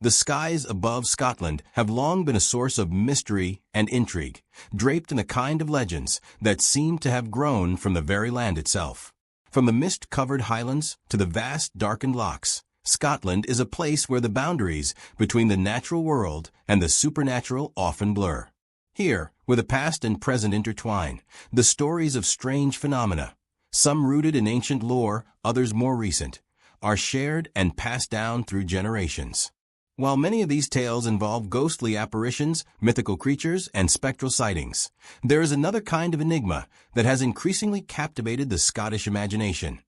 The skies above Scotland have long been a source of mystery and intrigue, draped in a kind of legends that seem to have grown from the very land itself. From the mist-covered highlands to the vast darkened lochs, Scotland is a place where the boundaries between the natural world and the supernatural often blur. Here, where the past and present intertwine, the stories of strange phenomena, some rooted in ancient lore, others more recent, are shared and passed down through generations. While many of these tales involve ghostly apparitions, mythical creatures, and spectral sightings, there is another kind of enigma that has increasingly captivated the Scottish imagination: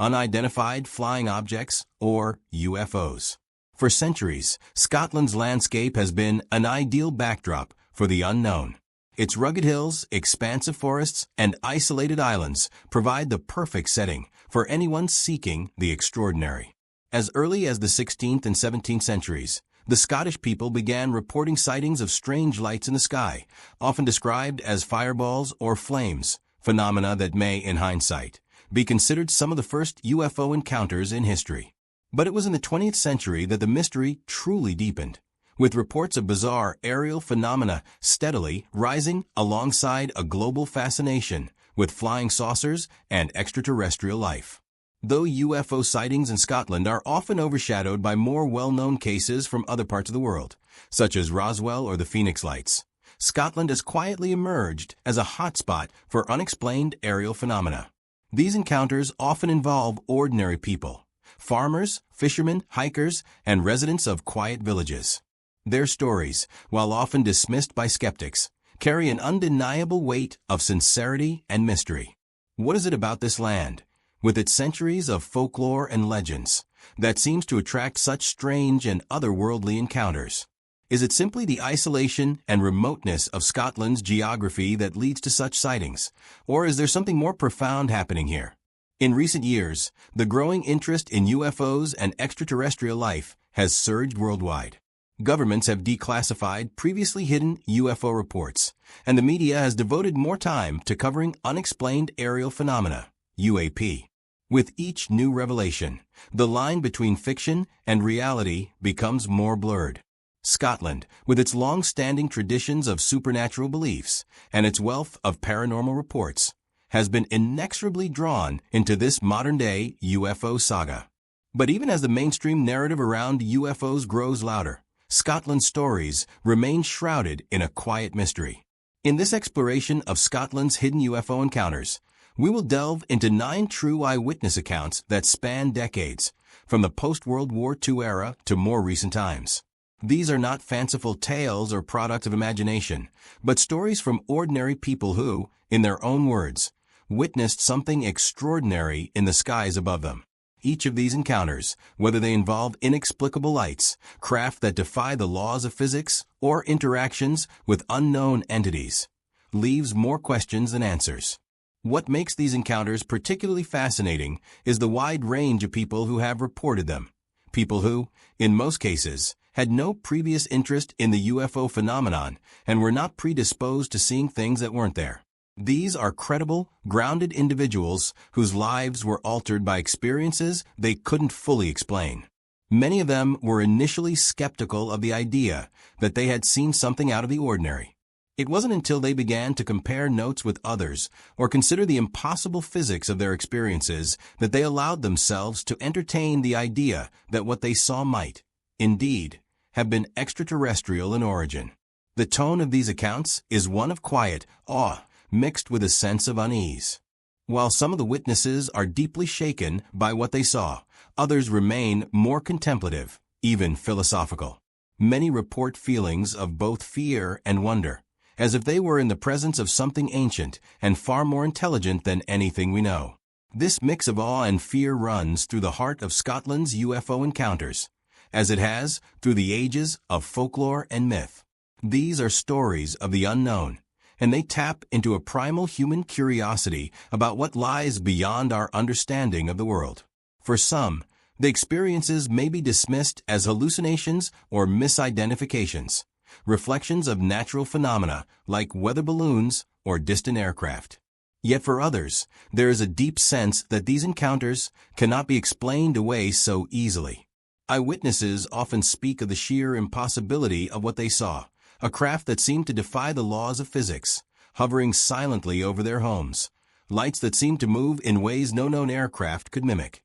unidentified flying objects, or UFOs. For centuries, Scotland's landscape has been an ideal backdrop for the unknown. Its rugged hills, expansive forests, and isolated islands provide the perfect setting for anyone seeking the extraordinary. As early as the 16th and 17th centuries, the Scottish people began reporting sightings of strange lights in the sky, often described as fireballs or flames, phenomena that may, in hindsight, be considered some of the first UFO encounters in history. But it was in the 20th century that the mystery truly deepened, with reports of bizarre aerial phenomena steadily rising alongside a global fascination with flying saucers and extraterrestrial life. Though UFO sightings in Scotland are often overshadowed by more well-known cases from other parts of the world, such as Roswell or the Phoenix Lights, Scotland has quietly emerged as a hotspot for unexplained aerial phenomena. These encounters often involve ordinary people: farmers, fishermen, hikers, and residents of quiet villages. Their stories, while often dismissed by skeptics, carry an undeniable weight of sincerity and mystery. What is it about this land, with its centuries of folklore and legends, that seems to attract such strange and otherworldly encounters? Is it simply the isolation and remoteness of Scotland's geography that leads to such sightings, or is there something more profound happening here? In recent years, the growing interest in UFOs and extraterrestrial life has surged worldwide. Governments have declassified previously hidden UFO reports, and the media has devoted more time to covering unexplained aerial phenomena, UAP. With each new revelation, the line between fiction and reality becomes more blurred. Scotland, with its long-standing traditions of supernatural beliefs and its wealth of paranormal reports, has been inexorably drawn into this modern-day UFO saga. But even as the mainstream narrative around UFOs grows louder, Scotland's stories remain shrouded in a quiet mystery. In this exploration of Scotland's hidden UFO encounters, we will delve into 9 true eyewitness accounts that span decades, from the post-World War II era to more recent times. These are not fanciful tales or products of imagination, but stories from ordinary people who, in their own words, witnessed something extraordinary in the skies above them. Each of these encounters, whether they involve inexplicable lights, craft that defy the laws of physics, or interactions with unknown entities, leaves more questions than answers. What makes these encounters particularly fascinating is the wide range of people who have reported them. People who, in most cases, had no previous interest in the UFO phenomenon and were not predisposed to seeing things that weren't there. These are credible, grounded individuals whose lives were altered by experiences they couldn't fully explain. Many of them were initially skeptical of the idea that they had seen something out of the ordinary. It wasn't until they began to compare notes with others or consider the impossible physics of their experiences that they allowed themselves to entertain the idea that what they saw might, indeed, have been extraterrestrial in origin. The tone of these accounts is one of quiet awe mixed with a sense of unease. While some of the witnesses are deeply shaken by what they saw, others remain more contemplative, even philosophical. Many report feelings of both fear and wonder, as if they were in the presence of something ancient and far more intelligent than anything we know. This mix of awe and fear runs through the heart of Scotland's UFO encounters, as it has through the ages of folklore and myth. These are stories of the unknown, and they tap into a primal human curiosity about what lies beyond our understanding of the world. For some, the experiences may be dismissed as hallucinations or misidentifications, reflections of natural phenomena like weather balloons or distant aircraft. Yet for others, there is a deep sense that these encounters cannot be explained away so easily. Eyewitnesses often speak of the sheer impossibility of what they saw, a craft that seemed to defy the laws of physics, hovering silently over their homes, lights that seemed to move in ways no known aircraft could mimic,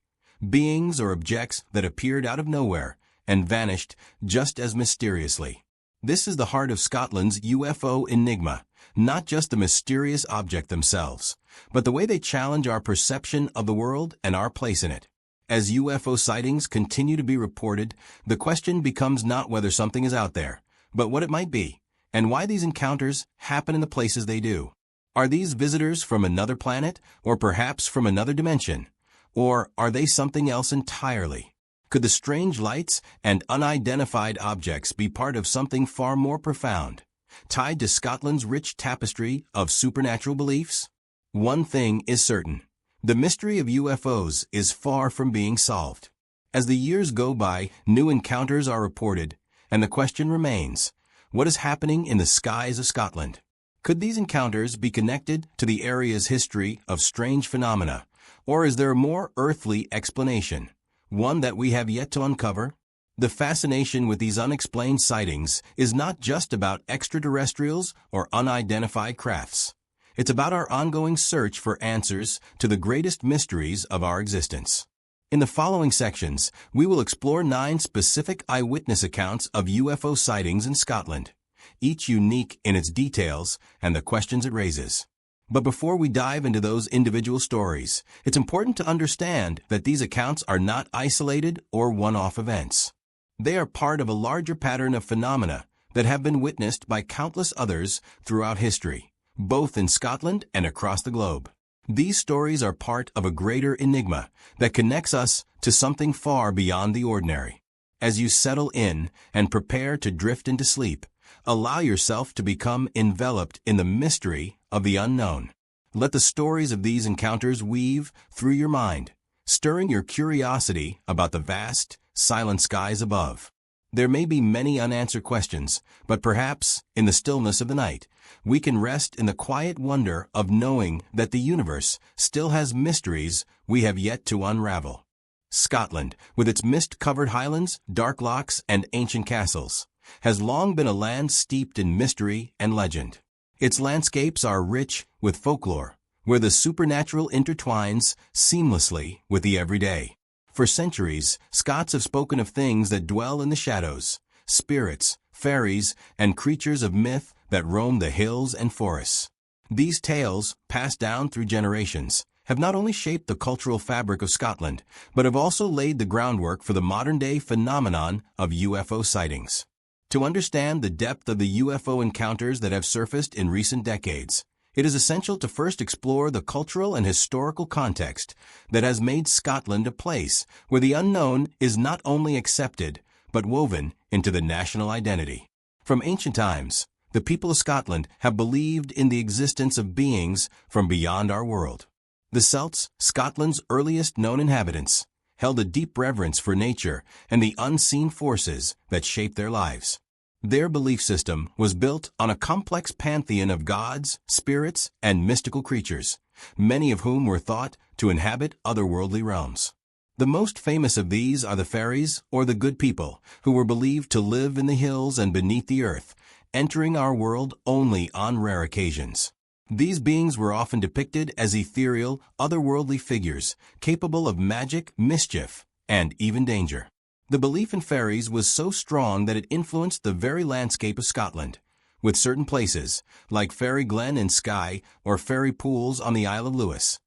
beings or objects that appeared out of nowhere and vanished just as mysteriously. This is the heart of Scotland's UFO enigma, not just the mysterious object themselves, but the way they challenge our perception of the world and our place in it. As UFO sightings continue to be reported, the question becomes not whether something is out there, but what it might be, and why these encounters happen in the places they do. Are these visitors from another planet, or perhaps from another dimension? Or are they something else entirely? Could the strange lights and unidentified objects be part of something far more profound, tied to Scotland's rich tapestry of supernatural beliefs? One thing is certain. The mystery of UFOs is far from being solved. As the years go by, new encounters are reported, and the question remains, what is happening in the skies of Scotland? Could these encounters be connected to the area's history of strange phenomena, or is there a more earthly explanation, one that we have yet to uncover? The fascination with these unexplained sightings is not just about extraterrestrials or unidentified crafts. It's about our ongoing search for answers to the greatest mysteries of our existence. In the following sections, we will explore 9 specific eyewitness accounts of UFO sightings in Scotland, each unique in its details and the questions it raises. But before we dive into those individual stories, it's important to understand that these accounts are not isolated or one-off events. They are part of a larger pattern of phenomena that have been witnessed by countless others throughout history, both in Scotland and across the globe. These stories are part of a greater enigma that connects us to something far beyond the ordinary. As you settle in and prepare to drift into sleep, allow yourself to become enveloped in the mystery of the unknown. Let the stories of these encounters weave through your mind, stirring your curiosity about the vast, silent skies above. There may be many unanswered questions, but perhaps, in the stillness of the night, we can rest in the quiet wonder of knowing that the universe still has mysteries we have yet to unravel. Scotland, with its mist-covered highlands, dark lochs, and ancient castles, has long been a land steeped in mystery and legend. Its landscapes are rich with folklore, where the supernatural intertwines seamlessly with the everyday. For centuries, Scots have spoken of things that dwell in the shadows, spirits, fairies, and creatures of myth that roam the hills and forests. These tales, passed down through generations, have not only shaped the cultural fabric of Scotland, but have also laid the groundwork for the modern-day phenomenon of UFO sightings. To understand the depth of the UFO encounters that have surfaced in recent decades, it is essential to first explore the cultural and historical context that has made Scotland a place where the unknown is not only accepted, but woven into the national identity. From ancient times, the people of Scotland have believed in the existence of beings from beyond our world. The Celts, Scotland's earliest known inhabitants, held a deep reverence for nature and the unseen forces that shape their lives. Their belief system was built on a complex pantheon of gods, spirits, and mystical creatures, many of whom were thought to inhabit otherworldly realms. The most famous of these are the fairies, or the good people, who were believed to live in the hills and beneath the earth, entering our world only on rare occasions. These beings were often depicted as ethereal, otherworldly figures, capable of magic, mischief, and even danger. The belief in fairies was so strong that it influenced the very landscape of Scotland, with certain places, like Fairy Glen in Skye or Fairy Pools on the Isle of Lewis,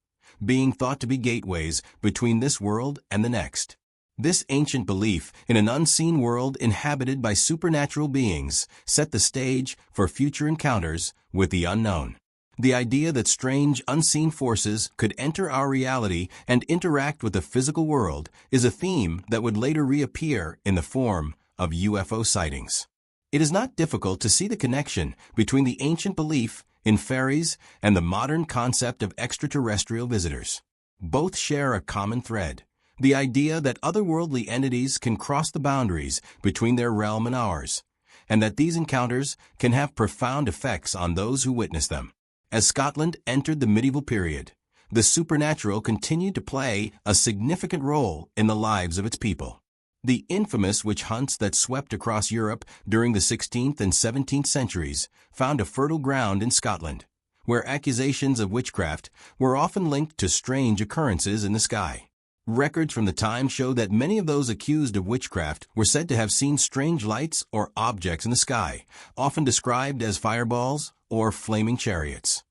being thought to be gateways between this world and the next. This ancient belief in an unseen world inhabited by supernatural beings set the stage for future encounters with the unknown. The idea that strange, unseen forces could enter our reality and interact with the physical world is a theme that would later reappear in the form of UFO sightings. It is not difficult to see the connection between the ancient belief in fairies and the modern concept of extraterrestrial visitors. Both share a common thread: the idea that otherworldly entities can cross the boundaries between their realm and ours, and that these encounters can have profound effects on those who witness them. As Scotland entered the medieval period, the supernatural continued to play a significant role in the lives of its people. The infamous witch hunts that swept across Europe during the 16th and 17th centuries found a fertile ground in Scotland, where accusations of witchcraft were often linked to strange occurrences in the sky. Records from the time show that many of those accused of witchcraft were said to have seen strange lights or objects in the sky, often described as fireballs or flaming chariots.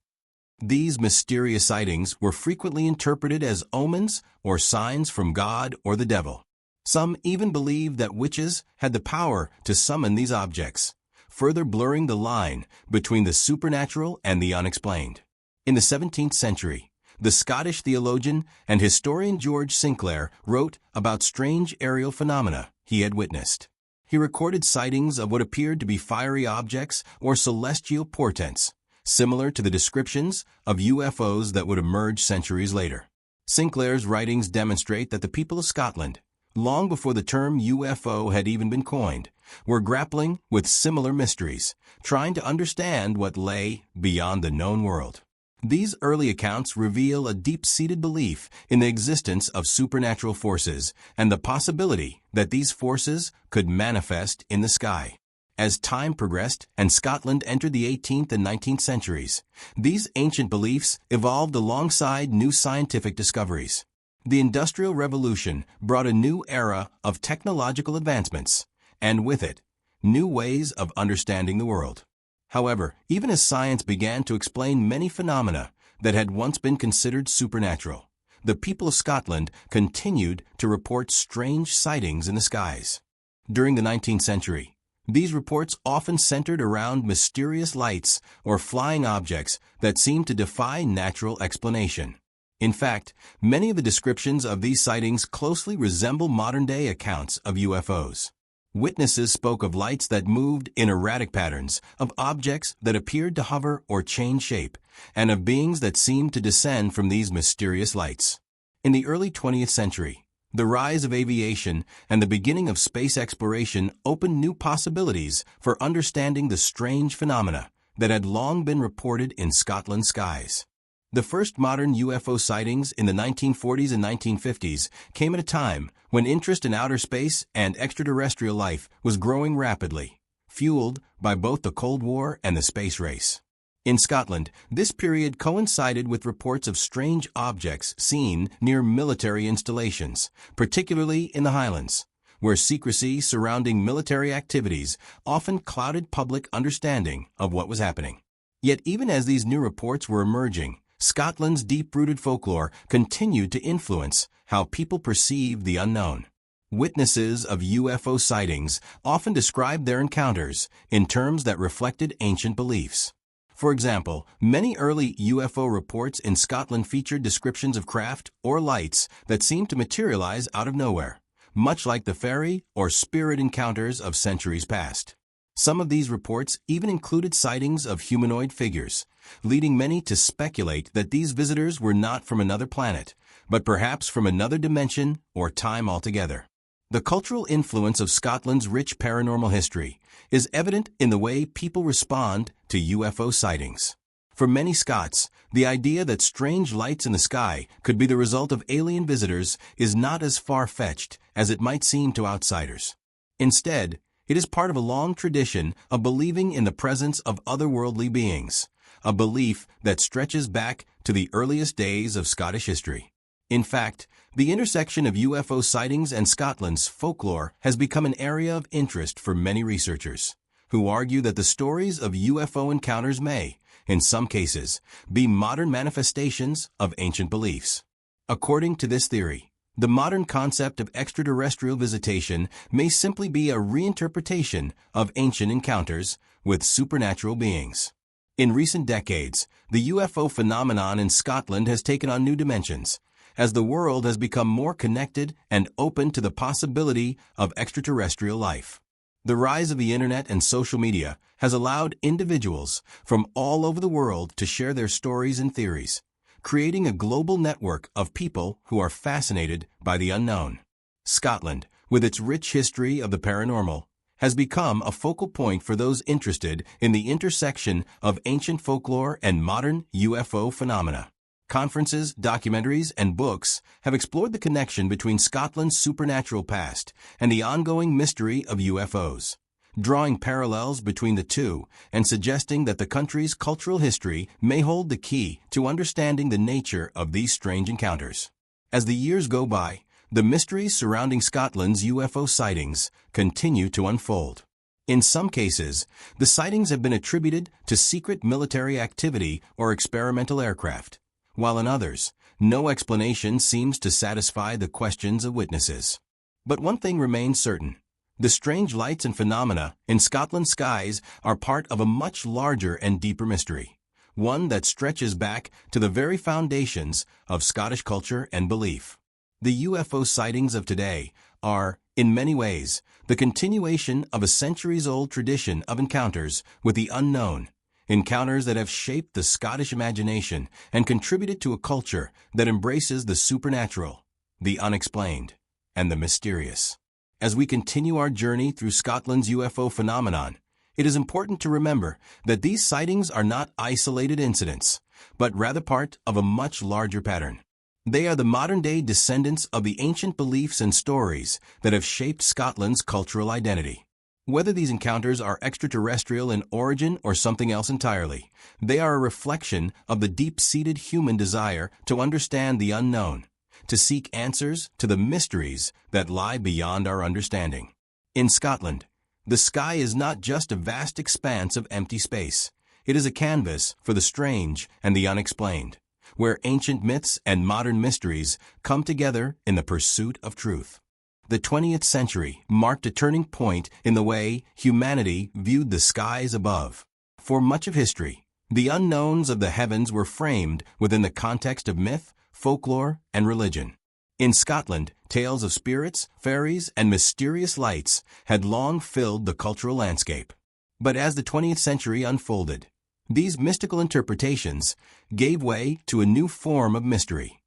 These mysterious sightings were frequently interpreted as omens or signs from God or the devil. Some even believed that witches had the power to summon these objects, further blurring the line between the supernatural and the unexplained. In the 17th century, the Scottish theologian and historian George Sinclair wrote about strange aerial phenomena he had witnessed. He recorded sightings of what appeared to be fiery objects or celestial portents, similar to the descriptions of UFOs that would emerge centuries later. Sinclair's writings demonstrate that the people of Scotland, long before the term UFO had even been coined, were grappling with similar mysteries, trying to understand what lay beyond the known world. These early accounts reveal a deep-seated belief in the existence of supernatural forces and the possibility that these forces could manifest in the sky. As time progressed and Scotland entered the 18th and 19th centuries, these ancient beliefs evolved alongside new scientific discoveries. The Industrial Revolution brought a new era of technological advancements, and with it, new ways of understanding the world. However, even as science began to explain many phenomena that had once been considered supernatural, the people of Scotland continued to report strange sightings in the skies. During the 19th century, these reports often centered around mysterious lights or flying objects that seemed to defy natural explanation. In fact, many of the descriptions of these sightings closely resemble modern-day accounts of UFOs. Witnesses spoke of lights that moved in erratic patterns, of objects that appeared to hover or change shape, and of beings that seemed to descend from these mysterious lights. In the early 20th century, the rise of aviation and the beginning of space exploration opened new possibilities for understanding the strange phenomena that had long been reported in Scotland's skies. The first modern UFO sightings in the 1940s and 1950s came at a time when interest in outer space and extraterrestrial life was growing rapidly, fueled by both the Cold War and the space race. In Scotland, this period coincided with reports of strange objects seen near military installations, particularly in the Highlands, where secrecy surrounding military activities often clouded public understanding of what was happening. Yet even as these new reports were emerging, Scotland's deep-rooted folklore continued to influence how people perceived the unknown. Witnesses of UFO sightings often described their encounters in terms that reflected ancient beliefs. For example, many early UFO reports in Scotland featured descriptions of craft or lights that seemed to materialize out of nowhere, much like the fairy or spirit encounters of centuries past. Some of these reports even included sightings of humanoid figures, leading many to speculate that these visitors were not from another planet, but perhaps from another dimension or time altogether. The cultural influence of Scotland's rich paranormal history is evident in the way people respond to UFO sightings. For many Scots, the idea that strange lights in the sky could be the result of alien visitors is not as far-fetched as it might seem to outsiders. Instead, it is part of a long tradition of believing in the presence of otherworldly beings, a belief that stretches back to the earliest days of Scottish history. In fact, the intersection of UFO sightings and Scotland's folklore has become an area of interest for many researchers, who argue that the stories of UFO encounters may, in some cases, be modern manifestations of ancient beliefs. According to this theory, the modern concept of extraterrestrial visitation may simply be a reinterpretation of ancient encounters with supernatural beings. In recent decades, the UFO phenomenon in Scotland has taken on new dimensions, as the world has become more connected and open to the possibility of extraterrestrial life. The rise of the internet and social media has allowed individuals from all over the world to share their stories and theories, creating a global network of people who are fascinated by the unknown. Scotland, with its rich history of the paranormal, has become a focal point for those interested in the intersection of ancient folklore and modern UFO phenomena. Conferences, documentaries, and books have explored the connection between Scotland's supernatural past and the ongoing mystery of UFOs, drawing parallels between the two and suggesting that the country's cultural history may hold the key to understanding the nature of these strange encounters. As the years go by, the mysteries surrounding Scotland's UFO sightings continue to unfold. In some cases, the sightings have been attributed to secret military activity or experimental aircraft, while in others, no explanation seems to satisfy the questions of witnesses. But one thing remains certain. The strange lights and phenomena in Scotland's skies are part of a much larger and deeper mystery, one that stretches back to the very foundations of Scottish culture and belief. The UFO sightings of today are, in many ways, the continuation of a centuries-old tradition of encounters with the unknown, encounters that have shaped the Scottish imagination and contributed to a culture that embraces the supernatural, the unexplained, and the mysterious. As we continue our journey through Scotland's UFO phenomenon, it is important to remember that these sightings are not isolated incidents, but rather part of a much larger pattern. They are the modern-day descendants of the ancient beliefs and stories that have shaped Scotland's cultural identity. Whether these encounters are extraterrestrial in origin or something else entirely, they are a reflection of the deep-seated human desire to understand the unknown, to seek answers to the mysteries that lie beyond our understanding. In Scotland, the sky is not just a vast expanse of empty space. It is a canvas for the strange and the unexplained, where ancient myths and modern mysteries come together in the pursuit of truth. The 20th century marked a turning point in the way humanity viewed the skies above. For much of history, the unknowns of the heavens were framed within the context of myth, folklore, and religion. In Scotland, tales of spirits, fairies, and mysterious lights had long filled the cultural landscape. But as the 20th century unfolded, these mystical interpretations gave way to a new form of mystery: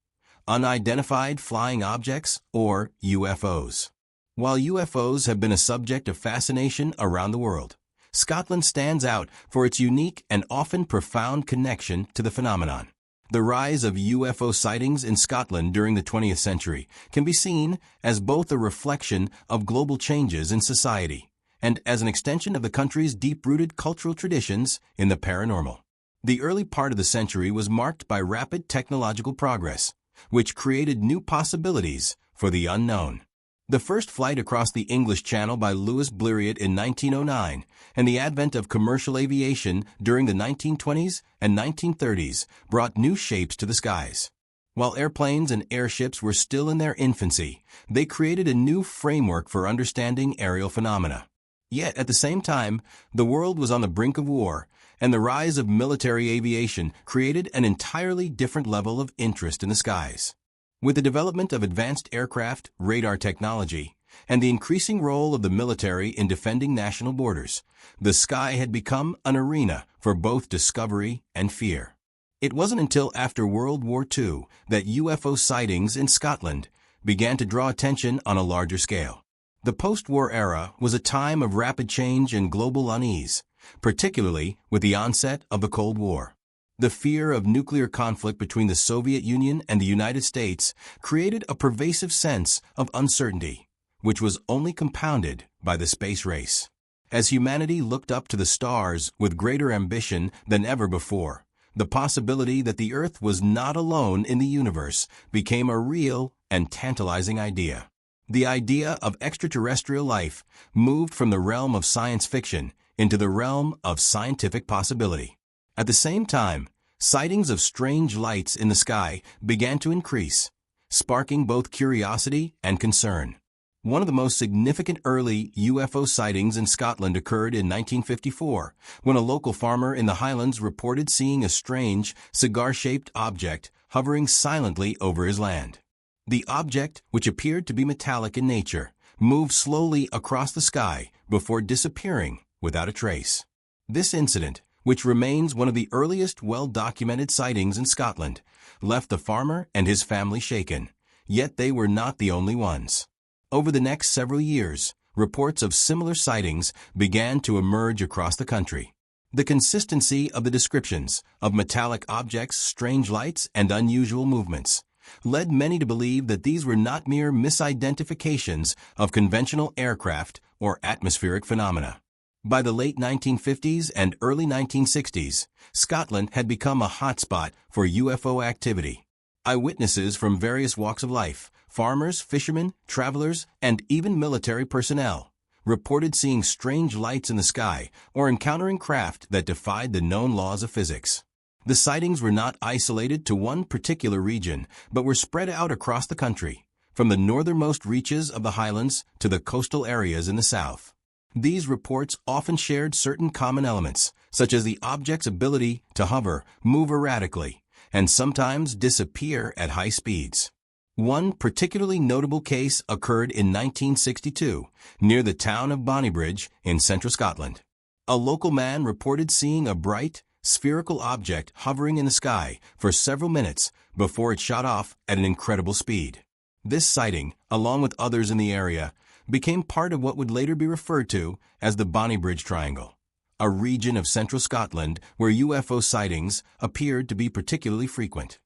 unidentified flying objects, or UFOs. While UFOs have been a subject of fascination around the world, Scotland stands out for its unique and often profound connection to the phenomenon. The rise of UFO sightings in Scotland during the 20th century can be seen as both a reflection of global changes in society and as an extension of the country's deep-rooted cultural traditions in the paranormal. The early part of the century was marked by rapid technological progress, which created new possibilities for the unknown. The first flight across the English Channel by Louis Blériot in 1909 and the advent of commercial aviation during the 1920s and 1930s brought new shapes to the skies. While airplanes and airships were still in their infancy, they created a new framework for understanding aerial phenomena. Yet, at the same time, the world was on the brink of war, and the rise of military aviation created an entirely different level of interest in the skies. With the development of advanced aircraft, radar technology, and the increasing role of the military in defending national borders, the sky had become an arena for both discovery and fear. It wasn't until after World War II that UFO sightings in Scotland began to draw attention on a larger scale. The post-war era was a time of rapid change and global unease, particularly with the onset of the Cold War. The fear of nuclear conflict between the Soviet Union and the United States created a pervasive sense of uncertainty, which was only compounded by the space race. As humanity looked up to the stars with greater ambition than ever before, the possibility that the Earth was not alone in the universe became a real and tantalizing idea. The idea of extraterrestrial life moved from the realm of science fiction into the realm of scientific possibility. At the same time, sightings of strange lights in the sky began to increase, sparking both curiosity and concern. One of the most significant early UFO sightings in Scotland occurred in 1954, when a local farmer in the Highlands reported seeing a strange, cigar-shaped object hovering silently over his land. The object, which appeared to be metallic in nature, moved slowly across the sky before disappearing without a trace. This incident, which remains one of the earliest well-documented sightings in Scotland, left the farmer and his family shaken, yet they were not the only ones. Over the next several years, reports of similar sightings began to emerge across the country. The consistency of the descriptions of metallic objects, strange lights, and unusual movements led many to believe that these were not mere misidentifications of conventional aircraft or atmospheric phenomena. By the late 1950s and early 1960s, Scotland had become a hotspot for UFO activity. Eyewitnesses from various walks of life, farmers, fishermen, travelers, and even military personnel, reported seeing strange lights in the sky or encountering craft that defied the known laws of physics. The sightings were not isolated to one particular region, but were spread out across the country, from the northernmost reaches of the highlands to the coastal areas in the south. These reports often shared certain common elements, such as the object's ability to hover, move erratically, and sometimes disappear at high speeds. One particularly notable case occurred in 1962 near the town of Bonnybridge in central Scotland. A local man reported seeing a bright, spherical object hovering in the sky for several minutes before it shot off at an incredible speed. This sighting, along with others in the area, became part of what would later be referred to as the Bonnybridge Triangle, a region of central Scotland where UFO sightings appeared to be particularly frequent.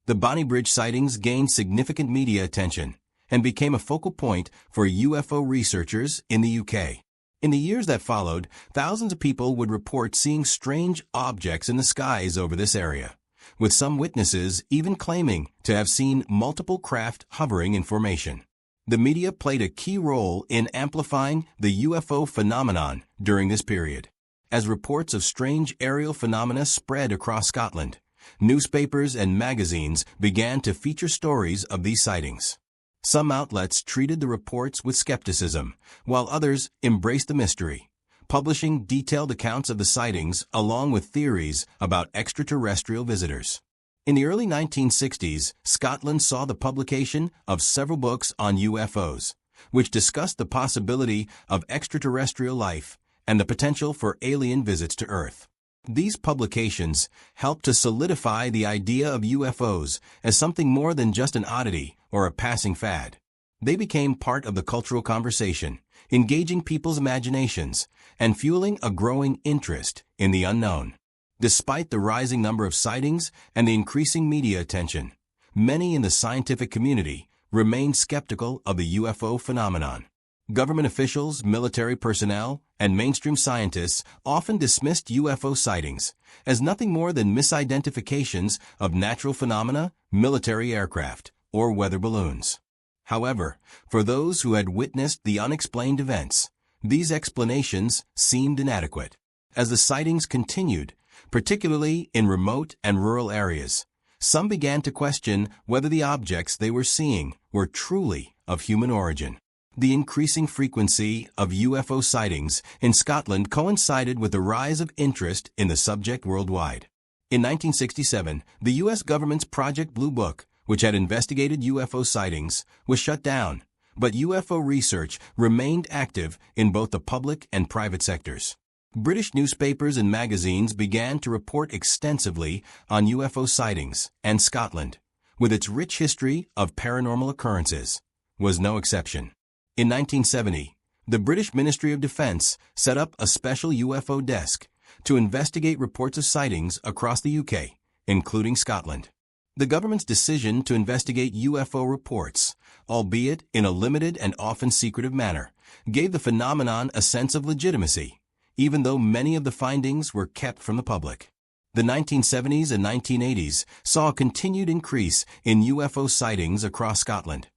The Bonnybridge sightings gained significant media attention and became a focal point for UFO researchers in the UK. In the years that followed, thousands of people would report seeing strange objects in the skies over this area, with some witnesses even claiming to have seen multiple craft hovering in formation. The media played a key role in amplifying the UFO phenomenon during this period. As reports of strange aerial phenomena spread across Scotland, newspapers and magazines began to feature stories of these sightings. Some outlets treated the reports with skepticism, while others embraced the mystery, publishing detailed accounts of the sightings along with theories about extraterrestrial visitors. In the early 1960s, Scotland saw the publication of several books on UFOs, which discussed the possibility of extraterrestrial life and the potential for alien visits to Earth. These publications helped to solidify the idea of UFOs as something more than just an oddity or a passing fad. They became part of the cultural conversation, engaging people's imaginations and fueling a growing interest in the unknown. Despite the rising number of sightings and the increasing media attention, many in the scientific community remained skeptical of the UFO phenomenon. Government officials, military personnel, and mainstream scientists often dismissed UFO sightings as nothing more than misidentifications of natural phenomena, military aircraft, or weather balloons. However, for those who had witnessed the unexplained events, these explanations seemed inadequate. As the sightings continued, particularly in remote and rural areas, some began to question whether the objects they were seeing were truly of human origin. The increasing frequency of UFO sightings in Scotland coincided with the rise of interest in the subject worldwide. In 1967, the U.S. government's Project Blue Book, which had investigated UFO sightings, was shut down, but UFO research remained active in both the public and private sectors. British newspapers and magazines began to report extensively on UFO sightings, and Scotland, with its rich history of paranormal occurrences, was no exception. In 1970, the British Ministry of Defence set up a special UFO desk to investigate reports of sightings across the UK, including Scotland. The government's decision to investigate UFO reports, albeit in a limited and often secretive manner, gave the phenomenon a sense of legitimacy, even though many of the findings were kept from the public. The 1970s and 1980s saw a continued increase in UFO sightings across Scotland,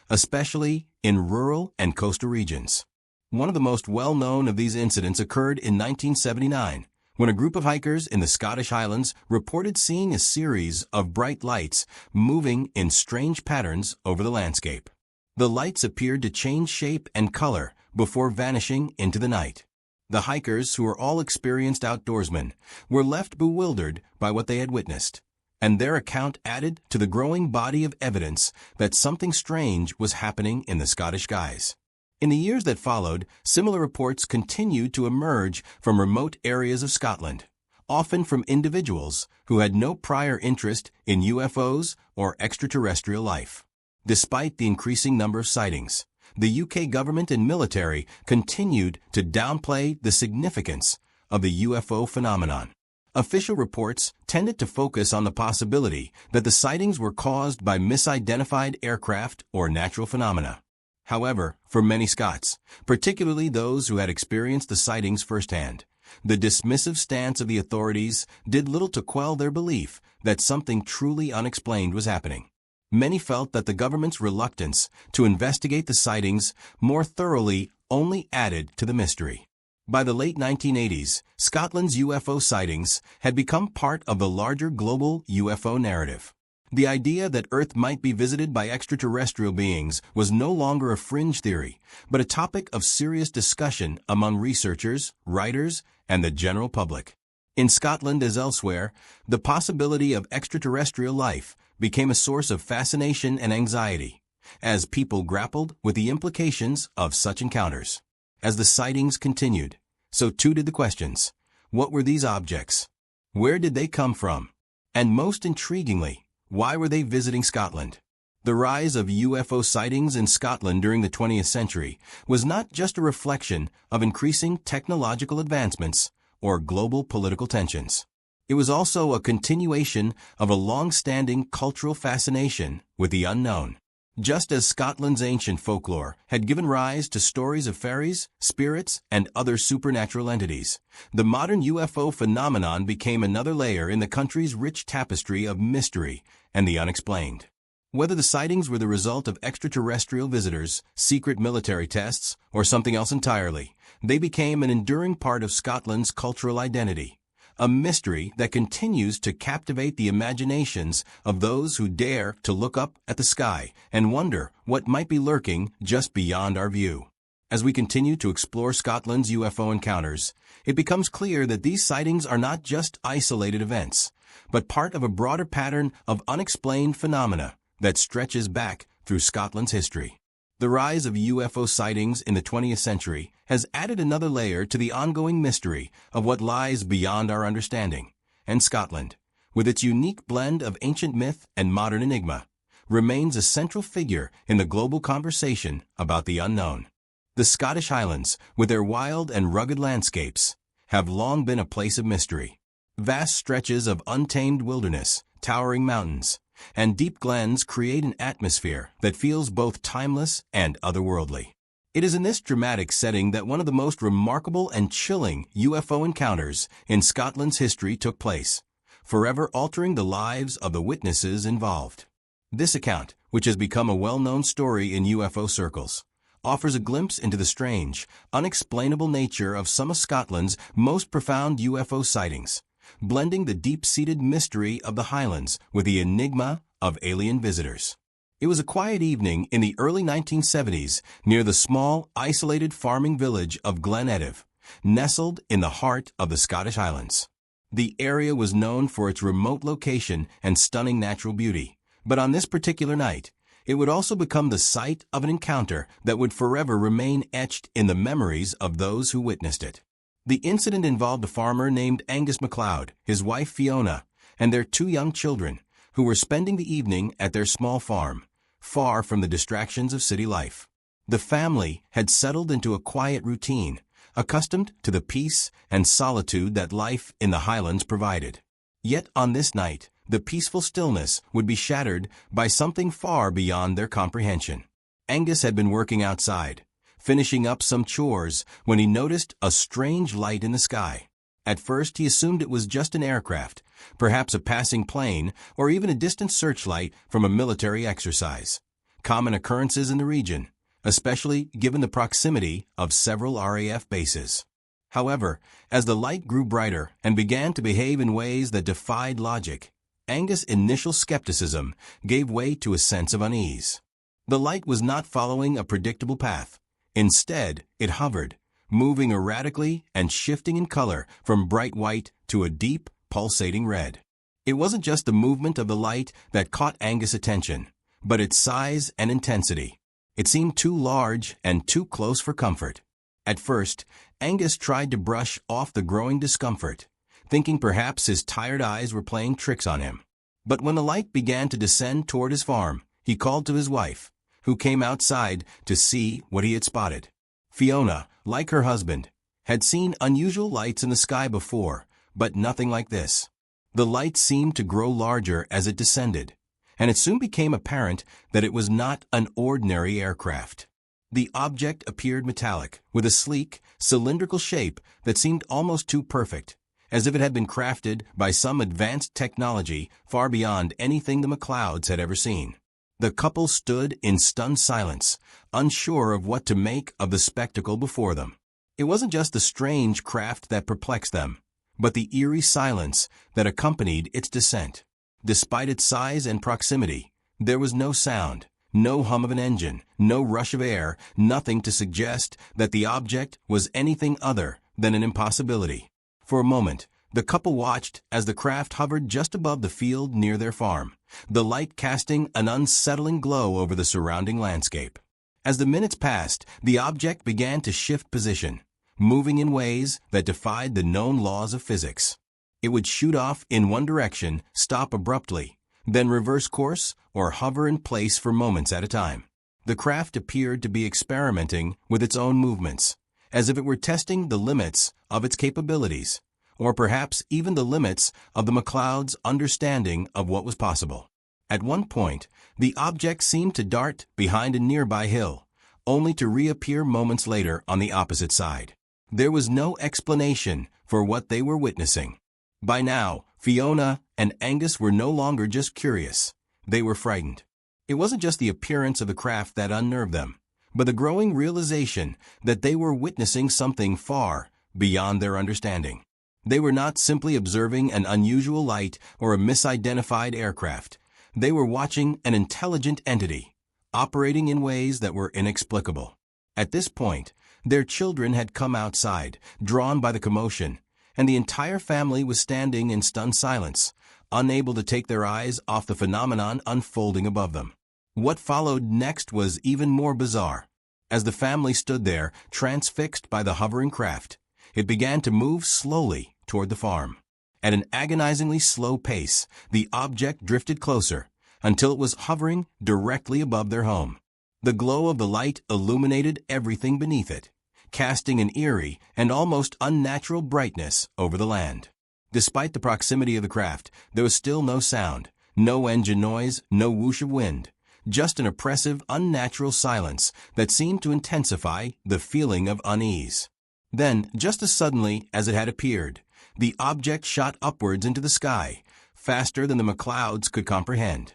especially in rural and coastal regions. One of the most well-known of these incidents occurred in 1979, when a group of hikers in the Scottish Highlands reported seeing a series of bright lights moving in strange patterns over the landscape. The lights appeared to change shape and color before vanishing into the night. The hikers, who were all experienced outdoorsmen, were left bewildered by what they had witnessed, and their account added to the growing body of evidence that something strange was happening in the Scottish skies. In the years that followed, similar reports continued to emerge from remote areas of Scotland, often from individuals who had no prior interest in UFOs or extraterrestrial life. Despite the increasing number of sightings, the UK government and military continued to downplay the significance of the UFO phenomenon. Official reports tended to focus on the possibility that the sightings were caused by misidentified aircraft or natural phenomena. However, for many Scots, particularly those who had experienced the sightings firsthand, the dismissive stance of the authorities did little to quell their belief that something truly unexplained was happening. Many felt that the government's reluctance to investigate the sightings more thoroughly only added to the mystery. By the late 1980s, Scotland's UFO sightings had become part of the larger global UFO narrative. The idea that Earth might be visited by extraterrestrial beings was no longer a fringe theory, but a topic of serious discussion among researchers, writers, and the general public. In Scotland as elsewhere, the possibility of extraterrestrial life became a source of fascination and anxiety, as people grappled with the implications of such encounters. As the sightings continued, so too did the questions. What were these objects? Where did they come from? And most intriguingly, why were they visiting Scotland? The rise of UFO sightings in Scotland during the 20th century was not just a reflection of increasing technological advancements or global political tensions. It was also a continuation of a long-standing cultural fascination with the unknown. Just as Scotland's ancient folklore had given rise to stories of fairies, spirits, and other supernatural entities, the modern UFO phenomenon became another layer in the country's rich tapestry of mystery and the unexplained. Whether the sightings were the result of extraterrestrial visitors, secret military tests, or something else entirely, they became an enduring part of Scotland's cultural identity. A mystery that continues to captivate the imaginations of those who dare to look up at the sky and wonder what might be lurking just beyond our view. As we continue to explore Scotland's UFO encounters, it becomes clear that these sightings are not just isolated events, but part of a broader pattern of unexplained phenomena that stretches back through Scotland's history. The rise of UFO sightings in the 20th century has added another layer to the ongoing mystery of what lies beyond our understanding, and Scotland, with its unique blend of ancient myth and modern enigma, remains a central figure in the global conversation about the unknown. The Scottish Highlands, with their wild and rugged landscapes, have long been a place of mystery. Vast stretches of untamed wilderness, towering mountains, and deep glens create an atmosphere that feels both timeless and otherworldly. It is in this dramatic setting that one of the most remarkable and chilling UFO encounters in Scotland's history took place, forever altering the lives of the witnesses involved. This account, which has become a well-known story in UFO circles, offers a glimpse into the strange, unexplainable nature of some of Scotland's most profound UFO sightings, blending the deep-seated mystery of the Highlands with the enigma of alien visitors. It was a quiet evening in the early 1970s near the small, isolated farming village of Glen Etive, nestled in the heart of the Scottish Highlands. The area was known for its remote location and stunning natural beauty, but on this particular night, it would also become the site of an encounter that would forever remain etched in the memories of those who witnessed it. The incident involved a farmer named Angus MacLeod, his wife Fiona, and their 2 young children, who were spending the evening at their small farm, far from the distractions of city life. The family had settled into a quiet routine, accustomed to the peace and solitude that life in the Highlands provided. Yet on this night, the peaceful stillness would be shattered by something far beyond their comprehension. Angus had been working outside, finishing up some chores, when he noticed a strange light in the sky. At first, he assumed it was just an aircraft, perhaps a passing plane, or even a distant searchlight from a military exercise. Common occurrences in the region, especially given the proximity of several RAF bases. However, as the light grew brighter and began to behave in ways that defied logic, Angus' initial skepticism gave way to a sense of unease. The light was not following a predictable path. Instead, it hovered, moving erratically and shifting in color from bright white to a deep, pulsating red. It wasn't just the movement of the light that caught Angus' attention, but its size and intensity. It seemed too large and too close for comfort. At first, Angus tried to brush off the growing discomfort, thinking perhaps his tired eyes were playing tricks on him. But when the light began to descend toward his farm, he called to his wife, who came outside to see what he had spotted. Fiona, like her husband, had seen unusual lights in the sky before, but nothing like this. The light seemed to grow larger as it descended, and it soon became apparent that it was not an ordinary aircraft. The object appeared metallic, with a sleek, cylindrical shape that seemed almost too perfect, as if it had been crafted by some advanced technology far beyond anything the McLeods had ever seen. The couple stood in stunned silence, unsure of what to make of the spectacle before them. It wasn't just the strange craft that perplexed them, but the eerie silence that accompanied its descent. Despite its size and proximity, there was no sound, no hum of an engine, no rush of air, nothing to suggest that the object was anything other than an impossibility. For a moment, the couple watched as the craft hovered just above the field near their farm, the light casting an unsettling glow over the surrounding landscape. As the minutes passed, the object began to shift position, moving in ways that defied the known laws of physics. It would shoot off in one direction, stop abruptly, then reverse course or hover in place for moments at a time. The craft appeared to be experimenting with its own movements, as if it were testing the limits of its capabilities, or perhaps even the limits of the McLeods' understanding of what was possible. At one point, the object seemed to dart behind a nearby hill, only to reappear moments later on the opposite side. There was no explanation for what they were witnessing. By now, Fiona and Angus were no longer just curious. They were frightened. It wasn't just the appearance of the craft that unnerved them, but the growing realization that they were witnessing something far beyond their understanding. They were not simply observing an unusual light or a misidentified aircraft. They were watching an intelligent entity, operating in ways that were inexplicable. At this point, their children had come outside, drawn by the commotion, and the entire family was standing in stunned silence, unable to take their eyes off the phenomenon unfolding above them. What followed next was even more bizarre. As the family stood there, transfixed by the hovering craft, it began to move slowly toward the farm. At an agonizingly slow pace, the object drifted closer until it was hovering directly above their home. The glow of the light illuminated everything beneath it, casting an eerie and almost unnatural brightness over the land. Despite the proximity of the craft, there was still no sound, no engine noise, no whoosh of wind, just an oppressive, unnatural silence that seemed to intensify the feeling of unease. Then, just as suddenly as it had appeared, the object shot upwards into the sky, faster than the McLeods could comprehend.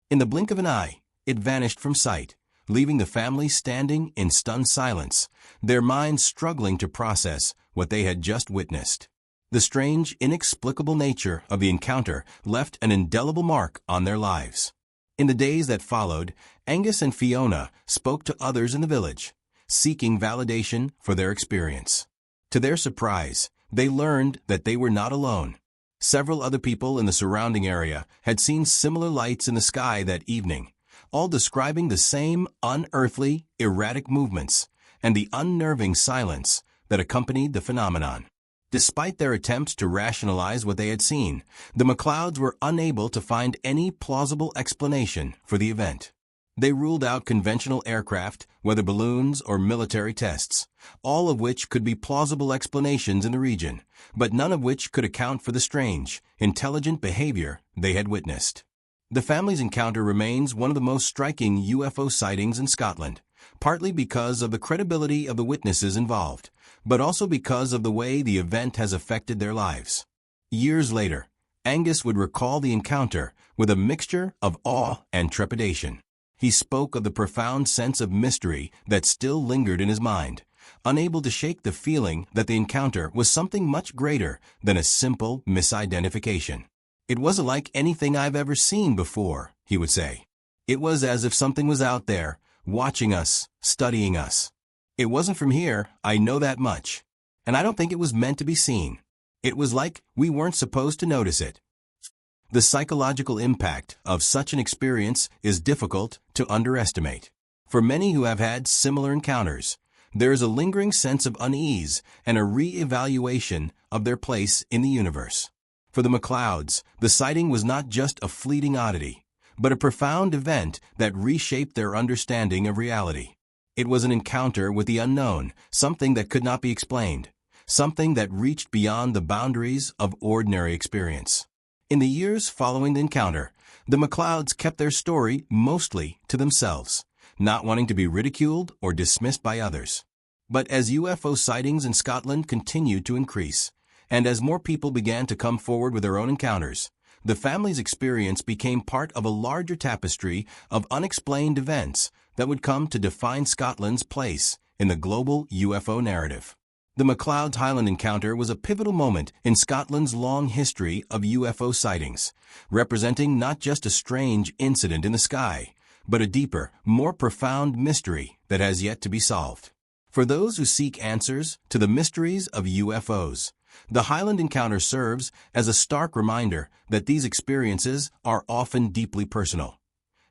In the blink of an eye, it vanished from sight, leaving the family standing in stunned silence, their minds struggling to process what they had just witnessed. The strange, inexplicable nature of the encounter left an indelible mark on their lives. In the days that followed, Angus and Fiona spoke to others in the village, seeking validation for their experience. To their surprise, they learned that they were not alone. Several other people in the surrounding area had seen similar lights in the sky that evening, all describing the same unearthly, erratic movements and the unnerving silence that accompanied the phenomenon. Despite their attempts to rationalize what they had seen, the McLeods were unable to find any plausible explanation for the event. They ruled out conventional aircraft, whether balloons or military tests, all of which could be plausible explanations in the region, but none of which could account for the strange, intelligent behavior they had witnessed. The family's encounter remains one of the most striking UFO sightings in Scotland, partly because of the credibility of the witnesses involved, but also because of the way the event has affected their lives. Years later, Angus would recall the encounter with a mixture of awe and trepidation. He spoke of the profound sense of mystery that still lingered in his mind, unable to shake the feeling that the encounter was something much greater than a simple misidentification. "It wasn't like anything I've ever seen before," he would say. "It was as if something was out there, watching us, studying us. It wasn't from here, I know that much. And I don't think it was meant to be seen. It was like we weren't supposed to notice it." The psychological impact of such an experience is difficult to underestimate. For many who have had similar encounters, there is a lingering sense of unease and a re-evaluation of their place in the universe. For the McLeods, the sighting was not just a fleeting oddity, but a profound event that reshaped their understanding of reality. It was an encounter with the unknown, something that could not be explained, something that reached beyond the boundaries of ordinary experience. In the years following the encounter, the MacLeods kept their story mostly to themselves, not wanting to be ridiculed or dismissed by others. But as UFO sightings in Scotland continued to increase, and as more people began to come forward with their own encounters, the family's experience became part of a larger tapestry of unexplained events that would come to define Scotland's place in the global UFO narrative. The MacLeod's Highland encounter was a pivotal moment in Scotland's long history of UFO sightings, representing not just a strange incident in the sky, but a deeper, more profound mystery that has yet to be solved. For those who seek answers to the mysteries of UFOs, the Highland encounter serves as a stark reminder that these experiences are often deeply personal,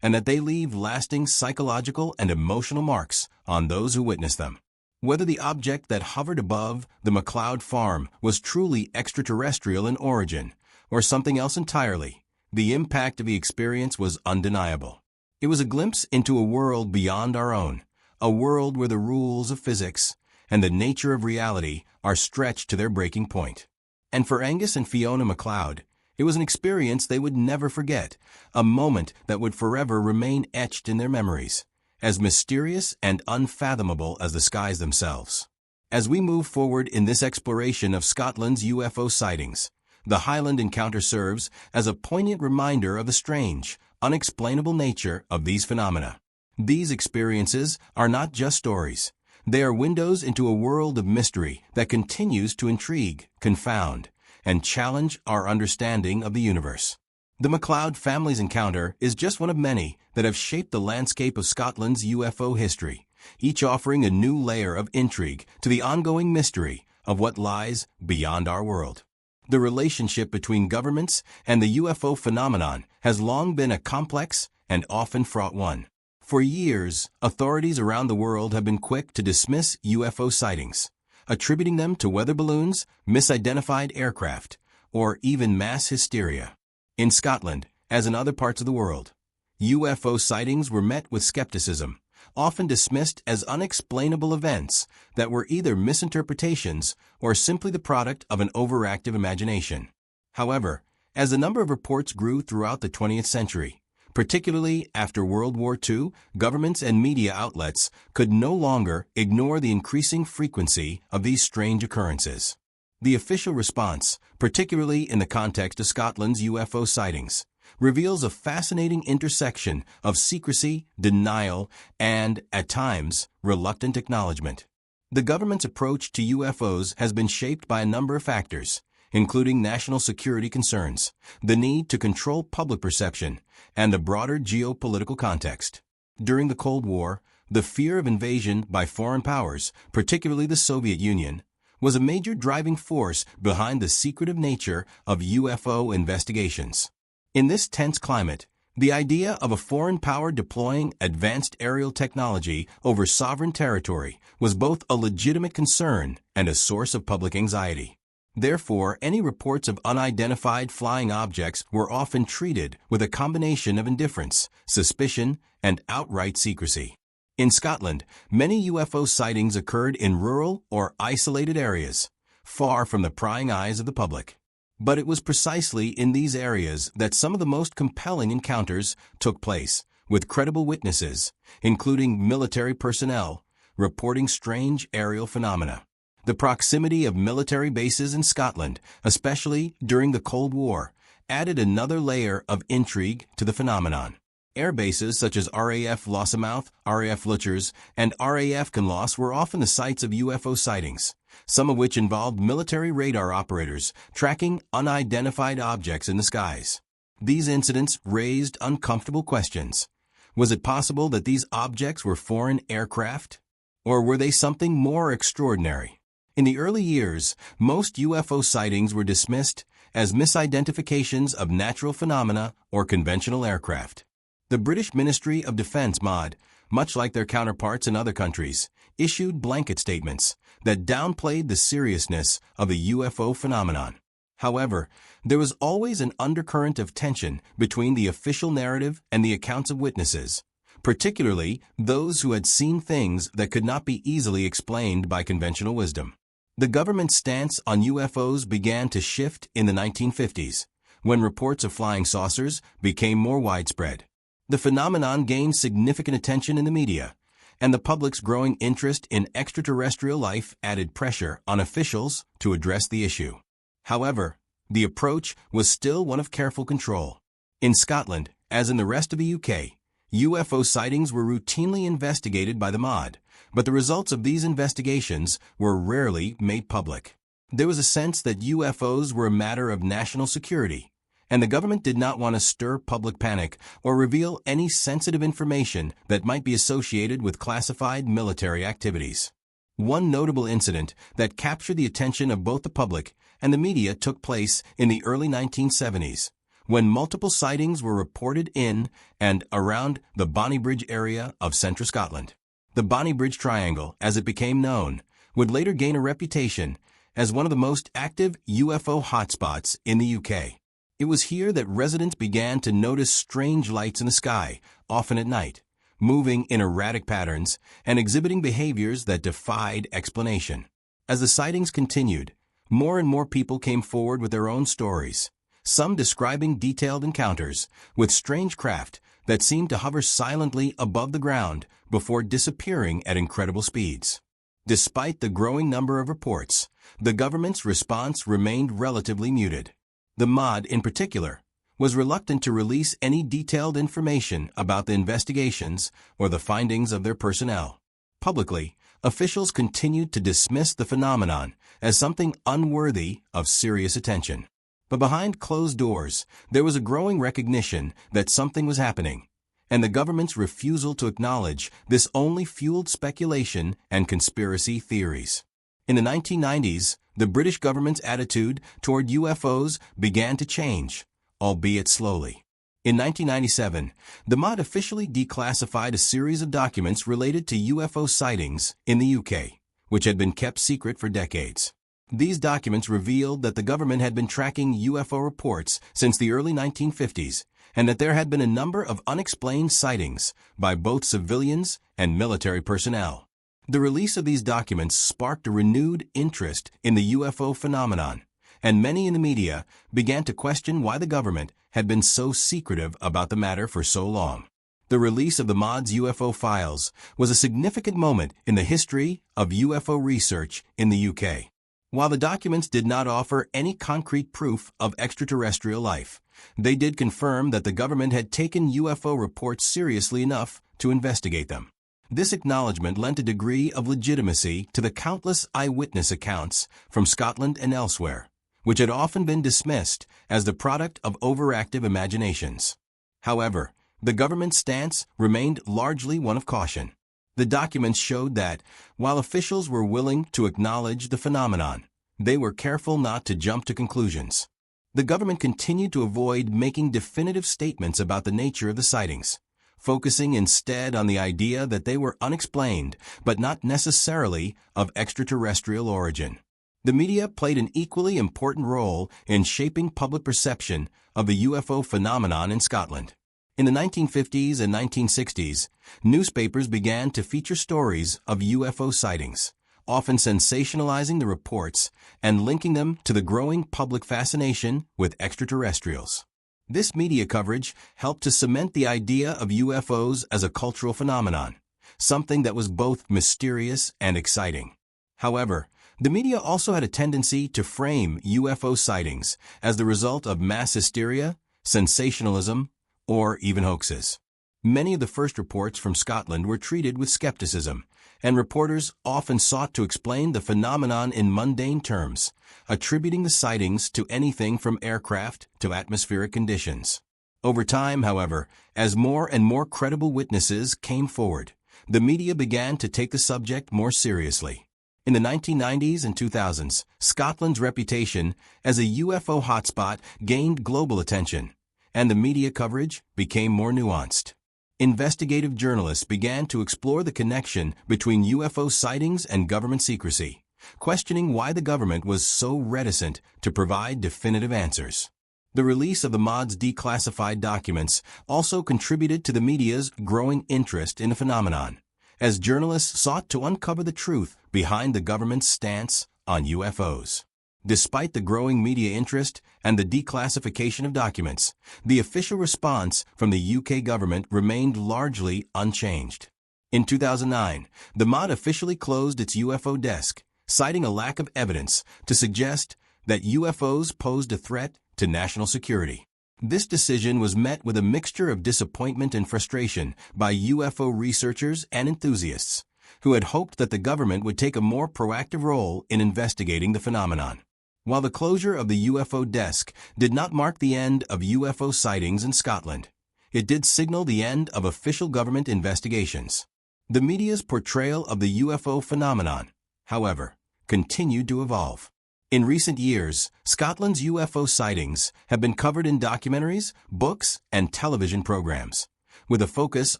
and that they leave lasting psychological and emotional marks on those who witness them. Whether the object that hovered above the MacLeod farm was truly extraterrestrial in origin, or something else entirely, the impact of the experience was undeniable. It was a glimpse into a world beyond our own, a world where the rules of physics and the nature of reality are stretched to their breaking point. And for Angus and Fiona MacLeod, it was an experience they would never forget, a moment that would forever remain etched in their memories, as mysterious and unfathomable as the skies themselves. As we move forward in this exploration of Scotland's UFO sightings, the Highland encounter serves as a poignant reminder of the strange, unexplainable nature of these phenomena. These experiences are not just stories. They are windows into a world of mystery that continues to intrigue, confound, and challenge our understanding of the universe. The MacLeod family's encounter is just one of many that have shaped the landscape of Scotland's UFO history, each offering a new layer of intrigue to the ongoing mystery of what lies beyond our world. The relationship between governments and the UFO phenomenon has long been a complex and often fraught one. For years, authorities around the world have been quick to dismiss UFO sightings, attributing them to weather balloons, misidentified aircraft, or even mass hysteria. In Scotland, as in other parts of the world, UFO sightings were met with skepticism, often dismissed as unexplainable events that were either misinterpretations or simply the product of an overactive imagination. However, as the number of reports grew throughout the 20th century, particularly after World War II, governments and media outlets could no longer ignore the increasing frequency of these strange occurrences. The official response, particularly in the context of Scotland's UFO sightings, reveals a fascinating intersection of secrecy, denial, and, at times, reluctant acknowledgement. The government's approach to UFOs has been shaped by a number of factors, including national security concerns, the need to control public perception, and the broader geopolitical context. During the Cold War, the fear of invasion by foreign powers, particularly the Soviet Union, was a major driving force behind the secretive nature of UFO investigations. In this tense climate, the idea of a foreign power deploying advanced aerial technology over sovereign territory was both a legitimate concern and a source of public anxiety. Therefore, any reports of unidentified flying objects were often treated with a combination of indifference, suspicion, and outright secrecy. In Scotland, many UFO sightings occurred in rural or isolated areas, far from the prying eyes of the public. But it was precisely in these areas that some of the most compelling encounters took place, with credible witnesses, including military personnel, reporting strange aerial phenomena. The proximity of military bases in Scotland, especially during the Cold War, added another layer of intrigue to the phenomenon. Air bases such as RAF Lossiemouth, RAF Leuchars, and RAF Kinloss were often the sites of UFO sightings, some of which involved military radar operators tracking unidentified objects in the skies. These incidents raised uncomfortable questions. Was it possible that these objects were foreign aircraft? Or were they something more extraordinary? In the early years, most UFO sightings were dismissed as misidentifications of natural phenomena or conventional aircraft. The British Ministry of Defence (MOD), much like their counterparts in other countries, issued blanket statements that downplayed the seriousness of the UFO phenomenon. However, there was always an undercurrent of tension between the official narrative and the accounts of witnesses, particularly those who had seen things that could not be easily explained by conventional wisdom. The government's stance on UFOs began to shift in the 1950s, when reports of flying saucers became more widespread. The phenomenon gained significant attention in the media, and the public's growing interest in extraterrestrial life added pressure on officials to address the issue. However, the approach was still one of careful control. In Scotland, as in the rest of the UK, UFO sightings were routinely investigated by the MOD, but the results of these investigations were rarely made public. There was a sense that UFOs were a matter of national security, and the government did not want to stir public panic or reveal any sensitive information that might be associated with classified military activities. One notable incident that captured the attention of both the public and the media took place in the early 1970s, when multiple sightings were reported in and around the Bonnybridge area of central Scotland. The Bonnybridge Triangle, as it became known, would later gain a reputation as one of the most active UFO hotspots in the UK. It was here that residents began to notice strange lights in the sky, often at night, moving in erratic patterns and exhibiting behaviors that defied explanation. As the sightings continued, more and more people came forward with their own stories, some describing detailed encounters with strange craft that seemed to hover silently above the ground before disappearing at incredible speeds. Despite the growing number of reports, the government's response remained relatively muted. The MOD, in particular, was reluctant to release any detailed information about the investigations or the findings of their personnel. Publicly, officials continued to dismiss the phenomenon as something unworthy of serious attention. But behind closed doors, there was a growing recognition that something was happening, and the government's refusal to acknowledge this only fueled speculation and conspiracy theories. In the 1990s, the British government's attitude toward UFOs began to change, albeit slowly. In 1997, the MOD officially declassified a series of documents related to UFO sightings in the UK, which had been kept secret for decades. These documents revealed that the government had been tracking UFO reports since the early 1950s, and that there had been a number of unexplained sightings by both civilians and military personnel. The release of these documents sparked a renewed interest in the UFO phenomenon, and many in the media began to question why the government had been so secretive about the matter for so long. The release of the MOD's UFO files was a significant moment in the history of UFO research in the UK. While the documents did not offer any concrete proof of extraterrestrial life, they did confirm that the government had taken UFO reports seriously enough to investigate them. This acknowledgement lent a degree of legitimacy to the countless eyewitness accounts from Scotland and elsewhere, which had often been dismissed as the product of overactive imaginations. However, the government's stance remained largely one of caution. The documents showed that, while officials were willing to acknowledge the phenomenon, they were careful not to jump to conclusions. The government continued to avoid making definitive statements about the nature of the sightings, focusing instead on the idea that they were unexplained, but not necessarily of extraterrestrial origin. The media played an equally important role in shaping public perception of the UFO phenomenon in Scotland. In the 1950s and 1960s, newspapers began to feature stories of UFO sightings, often sensationalizing the reports and linking them to the growing public fascination with extraterrestrials. This media coverage helped to cement the idea of UFOs as a cultural phenomenon, something that was both mysterious and exciting. However, the media also had a tendency to frame UFO sightings as the result of mass hysteria, sensationalism, or even hoaxes. Many of the first reports from Scotland were treated with skepticism, and reporters often sought to explain the phenomenon in mundane terms, attributing the sightings to anything from aircraft to atmospheric conditions. Over time, however, as more and more credible witnesses came forward, the media began to take the subject more seriously. In the 1990s and 2000s, Scotland's reputation as a UFO hotspot gained global attention, and the media coverage became more nuanced. Investigative journalists began to explore the connection between UFO sightings and government secrecy, questioning why the government was so reticent to provide definitive answers. The release of the MOD's declassified documents also contributed to the media's growing interest in the phenomenon, as journalists sought to uncover the truth behind the government's stance on UFOs. Despite the growing media interest and the declassification of documents, the official response from the UK government remained largely unchanged. In 2009, the MOD officially closed its UFO desk, citing a lack of evidence to suggest that UFOs posed a threat to national security. This decision was met with a mixture of disappointment and frustration by UFO researchers and enthusiasts, who had hoped that the government would take a more proactive role in investigating the phenomenon. While the closure of the UFO desk did not mark the end of UFO sightings in Scotland, it did signal the end of official government investigations. The media's portrayal of the UFO phenomenon, however, continued to evolve. In recent years, Scotland's UFO sightings have been covered in documentaries, books, and television programs, with a focus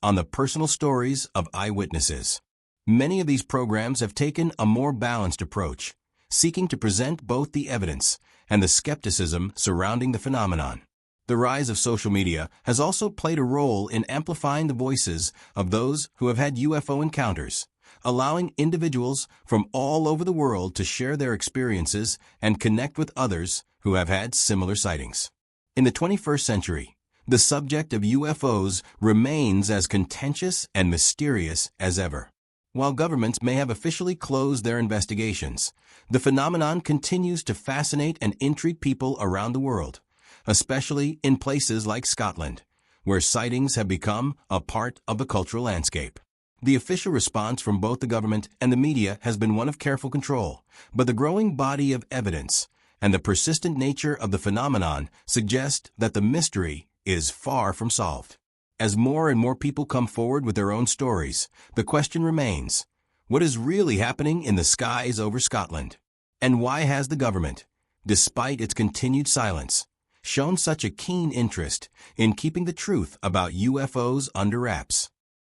on the personal stories of eyewitnesses. Many of these programs have taken a more balanced approach, seeking to present both the evidence and the skepticism surrounding the phenomenon. The rise of social media has also played a role in amplifying the voices of those who have had UFO encounters, allowing individuals from all over the world to share their experiences and connect with others who have had similar sightings. In the 21st century, the subject of UFOs remains as contentious and mysterious as ever. While governments may have officially closed their investigations, the phenomenon continues to fascinate and intrigue people around the world, especially in places like Scotland, where sightings have become a part of the cultural landscape. The official response from both the government and the media has been one of careful control, but the growing body of evidence and the persistent nature of the phenomenon suggest that the mystery is far from solved. As more and more people come forward with their own stories, the question remains, what is really happening in the skies over Scotland? And why has the government, despite its continued silence, shown such a keen interest in keeping the truth about UFOs under wraps?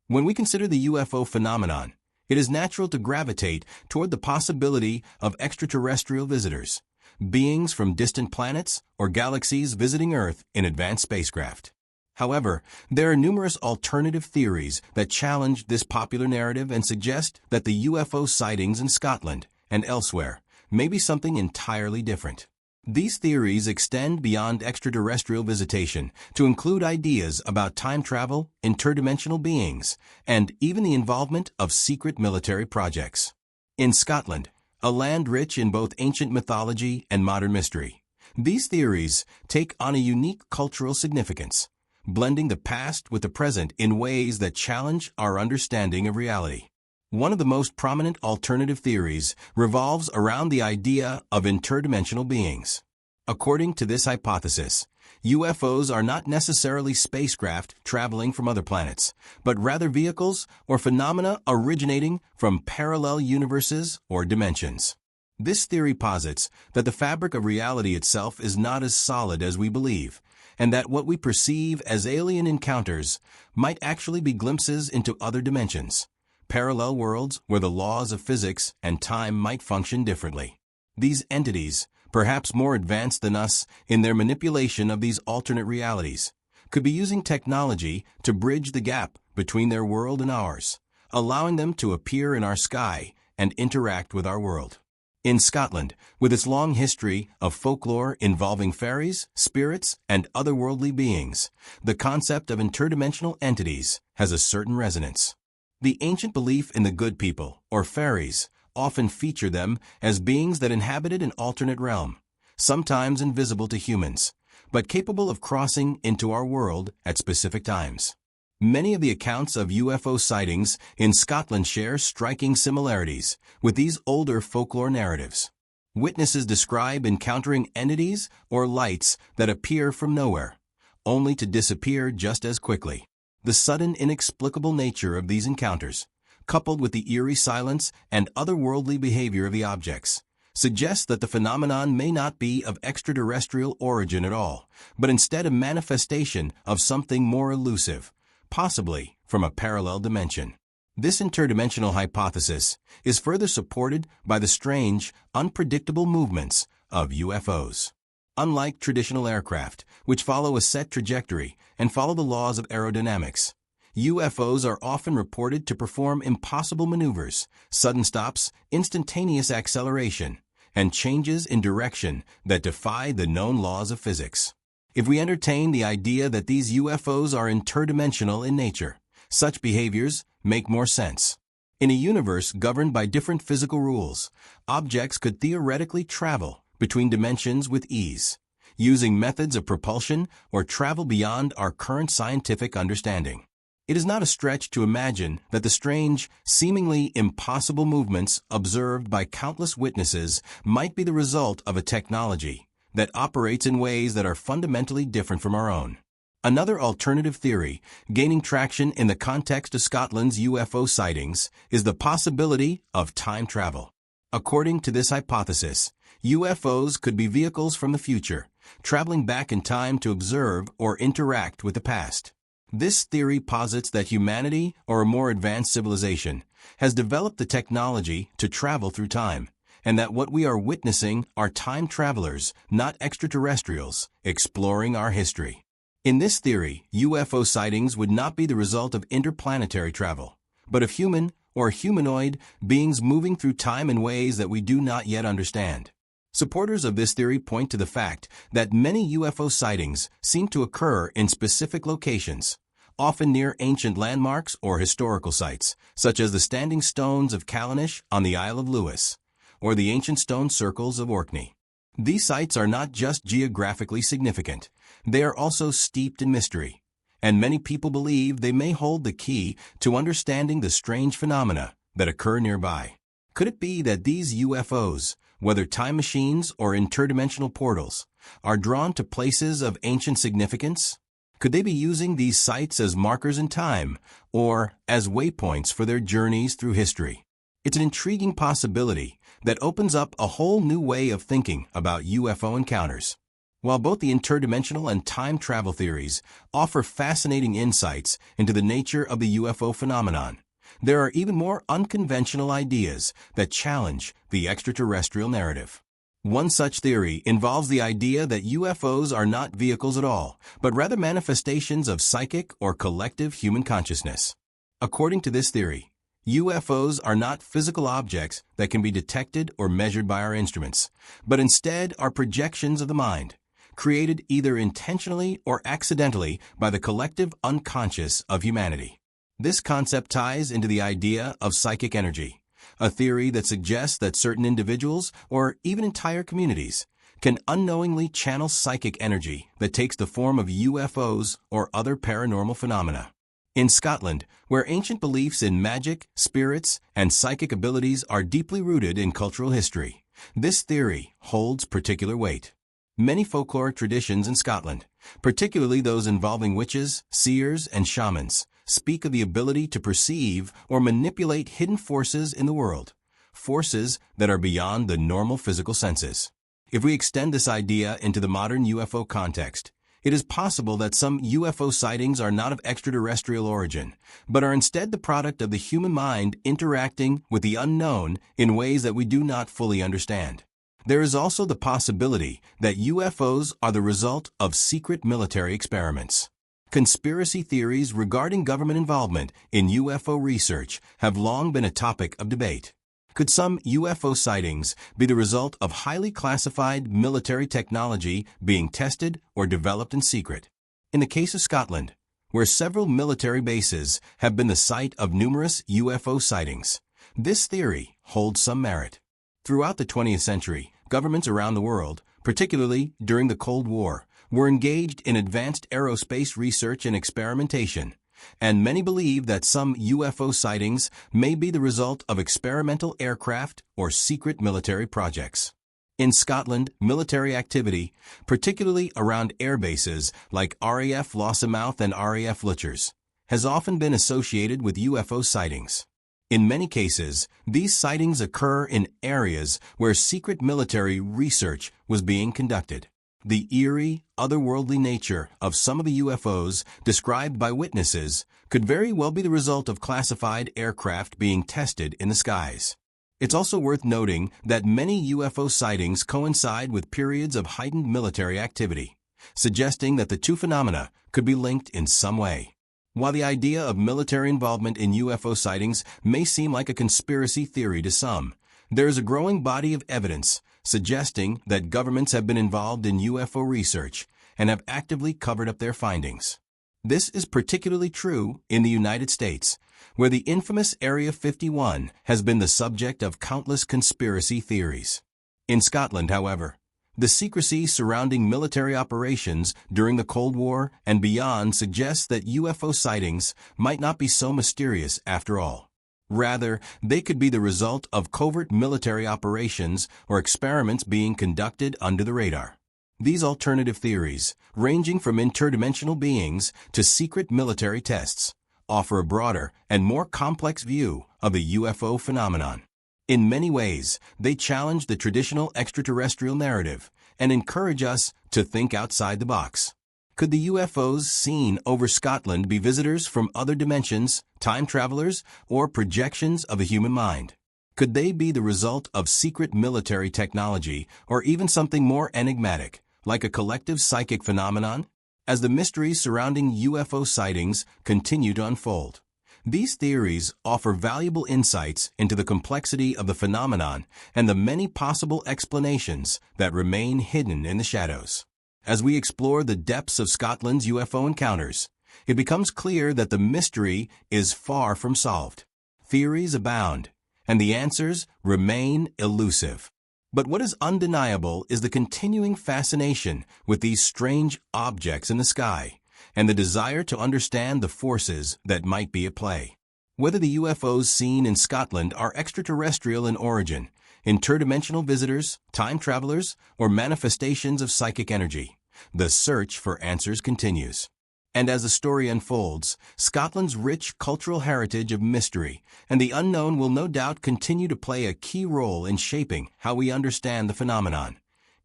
When we consider the UFO phenomenon, it is natural to gravitate toward the possibility of extraterrestrial visitors, beings from distant planets or galaxies visiting Earth in advanced spacecraft. However, there are numerous alternative theories that challenge this popular narrative and suggest that the UFO sightings in Scotland and elsewhere may be something entirely different. These theories extend beyond extraterrestrial visitation to include ideas about time travel, interdimensional beings, and even the involvement of secret military projects. In Scotland, a land rich in both ancient mythology and modern mystery, these theories take on a unique cultural significance, blending the past with the present in ways that challenge our understanding of reality. One of the most prominent alternative theories revolves around the idea of interdimensional beings. According to this hypothesis, UFOs are not necessarily spacecraft traveling from other planets, but rather vehicles or phenomena originating from parallel universes or dimensions. This theory posits that the fabric of reality itself is not as solid as we believe, and that what we perceive as alien encounters might actually be glimpses into other dimensions, parallel worlds where the laws of physics and time might function differently. These entities, perhaps more advanced than us in their manipulation of these alternate realities, could be using technology to bridge the gap between their world and ours, allowing them to appear in our sky and interact with our world. In Scotland, with its long history of folklore involving fairies, spirits, and otherworldly beings, the concept of interdimensional entities has a certain resonance. The ancient belief in the good people, or fairies, often feature them as beings that inhabited an alternate realm, sometimes invisible to humans, but capable of crossing into our world at specific times. Many of the accounts of UFO sightings in Scotland share striking similarities with these older folklore narratives. Witnesses describe encountering entities or lights that appear from nowhere, only to disappear just as quickly. The sudden, inexplicable nature of these encounters, coupled with the eerie silence and otherworldly behavior of the objects, suggests that the phenomenon may not be of extraterrestrial origin at all, but instead a manifestation of something more elusive, possibly from a parallel dimension. This interdimensional hypothesis is further supported by the strange, unpredictable movements of UFOs. Unlike traditional aircraft, which follow a set trajectory and follow the laws of aerodynamics, UFOs are often reported to perform impossible maneuvers, sudden stops, instantaneous acceleration, and changes in direction that defy the known laws of physics. If we entertain the idea that these UFOs are interdimensional in nature, such behaviors make more sense. In a universe governed by different physical rules, objects could theoretically travel between dimensions with ease, using methods of propulsion or travel beyond our current scientific understanding. It is not a stretch to imagine that the strange, seemingly impossible movements observed by countless witnesses might be the result of a technology that operates in ways that are fundamentally different from our own. Another alternative theory, gaining traction in the context of Scotland's UFO sightings, is the possibility of time travel. According to this hypothesis, UFOs could be vehicles from the future, traveling back in time to observe or interact with the past. This theory posits that humanity, or a more advanced civilization, has developed the technology to travel through time, and that what we are witnessing are time travelers, not extraterrestrials, exploring our history. In this theory, UFO sightings would not be the result of interplanetary travel, but of human or humanoid beings moving through time in ways that we do not yet understand. Supporters of this theory point to the fact that many UFO sightings seem to occur in specific locations, often near ancient landmarks or historical sites, such as the standing stones of Callanish on the Isle of Lewis, or the ancient stone circles of Orkney. These sites are not just geographically significant, they are also steeped in mystery, and many people believe they may hold the key to understanding the strange phenomena that occur nearby. Could it be that these UFOs, whether time machines or interdimensional portals, are drawn to places of ancient significance? Could they be using these sites as markers in time, or as waypoints for their journeys through history? It's an intriguing possibility that opens up a whole new way of thinking about UFO encounters. While both the interdimensional and time travel theories offer fascinating insights into the nature of the UFO phenomenon, there are even more unconventional ideas that challenge the extraterrestrial narrative. One such theory involves the idea that UFOs are not vehicles at all, but rather manifestations of psychic or collective human consciousness. According to this theory, UFOs are not physical objects that can be detected or measured by our instruments, but instead are projections of the mind, created either intentionally or accidentally by the collective unconscious of humanity. This concept ties into the idea of psychic energy, a theory that suggests that certain individuals, or even entire communities, can unknowingly channel psychic energy that takes the form of UFOs or other paranormal phenomena. In Scotland, where ancient beliefs in magic, spirits, and psychic abilities are deeply rooted in cultural history, this theory holds particular weight. Many folkloric traditions in Scotland, particularly those involving witches, seers, and shamans, speak of the ability to perceive or manipulate hidden forces in the world, forces that are beyond the normal physical senses. If we extend this idea into the modern UFO context, it is possible that some UFO sightings are not of extraterrestrial origin, but are instead the product of the human mind interacting with the unknown in ways that we do not fully understand. There is also the possibility that UFOs are the result of secret military experiments. Conspiracy theories regarding government involvement in UFO research have long been a topic of debate. Could some UFO sightings be the result of highly classified military technology being tested or developed in secret? In the case of Scotland, where several military bases have been the site of numerous UFO sightings, this theory holds some merit. Throughout the 20th century, governments around the world, particularly during the Cold War, were engaged in advanced aerospace research and experimentation, and many believe that some UFO sightings may be the result of experimental aircraft or secret military projects. In Scotland, military activity, particularly around air bases like RAF Lossiemouth and RAF Leuchars, has often been associated with UFO sightings. In many cases, these sightings occur in areas where secret military research was being conducted. The eerie, otherworldly nature of some of the UFOs described by witnesses could very well be the result of classified aircraft being tested in the skies. It's also worth noting that many UFO sightings coincide with periods of heightened military activity, suggesting that the two phenomena could be linked in some way. While the idea of military involvement in UFO sightings may seem like a conspiracy theory to some, there is a growing body of evidence suggesting that governments have been involved in UFO research and have actively covered up their findings. This is particularly true in the United States, where the infamous Area 51 has been the subject of countless conspiracy theories. In Scotland, however, the secrecy surrounding military operations during the Cold War and beyond suggests that UFO sightings might not be so mysterious after all. Rather, they could be the result of covert military operations or experiments being conducted under the radar. These alternative theories, ranging from interdimensional beings to secret military tests, offer a broader and more complex view of the UFO phenomenon. In many ways, they challenge the traditional extraterrestrial narrative and encourage us to think outside the box. Could the UFOs seen over Scotland be visitors from other dimensions, time travelers, or projections of the human mind? Could they be the result of secret military technology or even something more enigmatic, like a collective psychic phenomenon? As the mysteries surrounding UFO sightings continue to unfold, these theories offer valuable insights into the complexity of the phenomenon and the many possible explanations that remain hidden in the shadows. As we explore the depths of Scotland's UFO encounters, it becomes clear that the mystery is far from solved. Theories abound, and the answers remain elusive. But what is undeniable is the continuing fascination with these strange objects in the sky, and the desire to understand the forces that might be at play. Whether the UFOs seen in Scotland are extraterrestrial in origin, interdimensional visitors, time travelers, or manifestations of psychic energy, the search for answers continues. And as the story unfolds, Scotland's rich cultural heritage of mystery and the unknown will no doubt continue to play a key role in shaping how we understand the phenomenon,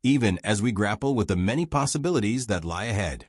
even as we grapple with the many possibilities that lie ahead.